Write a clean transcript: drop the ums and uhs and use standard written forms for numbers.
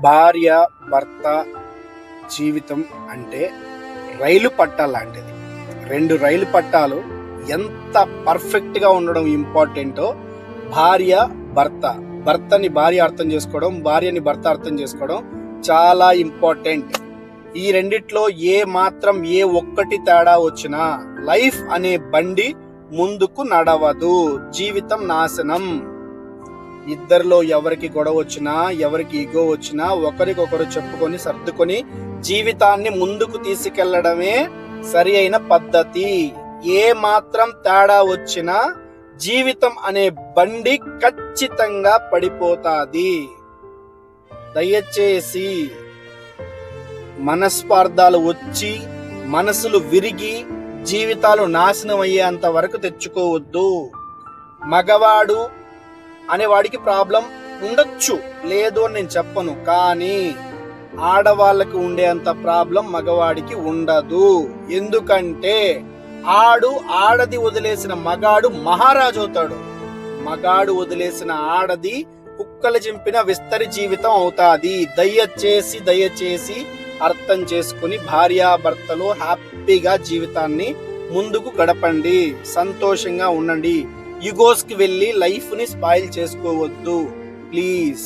భార్య భర్త జీవితం అంటే రైలు పట్టాల లాంటిది. 2 రైలు పట్టాలు ఎంత పర్ఫెక్ట్గా ఉండడం ఇంపార్టెంటో భార్య భర్త, భర్తని భార్య అర్థం చేసుకోవడం, భార్యని భర్త అర్థం చేసుకోవడం చాలా ఇంపార్టెంట్. ఈ రెండిట్లో ఏ ఒక్కటి తేడా వచ్చినా లైఫ్ అనే బండి ముందుకు నడవదు, జీవితం నాశనం. ఇద్దరిలో ఎవరికి గొడవ వచ్చినా, ఎవరికి ఈగో వచ్చినా ఒకరికొకరు చెప్పుకొని సర్దుకొని జీవితాన్ని ముందుకు తీసుకెళ్లడమే సరి అయిన పద్ధతి. ఏ మాత్రం తేడా వచ్చినా జీవితం అనే బండి ఖచ్చితంగా పడిపోతాది. దయచేసి మనస్పార్థాలు వచ్చి మనసులు విరిగి జీవితాలు నాశనం అయ్యేంత వరకు తెచ్చుకోవద్దు. మగవాడు అనేవాడికి ప్రాబ్లం ఉండొచ్చు, లేదు అని నేను చెప్పను, కానీ ఆడవాళ్ళకి ఉండేంత ప్రాబ్లం మగవాడికి ఉండదు. ఎందుకంటే ఆడది వదిలేసిన మగాడు మహారాజు అవుతాడు, మగాడు వదిలేసిన ఆడది కుక్కలు చింపిన విస్తరి జీవితం అవుతాది. దయచేసి అర్థం చేసుకుని భార్యాభర్తలు హ్యాపీగా జీవితాన్ని ముందుకు గడపండి, సంతోషంగా ఉండండి. ఈగోస్ కి వెళ్ళి లైఫ్ ని స్పాయిల్ చేసుకోవద్దు ప్లీజ్.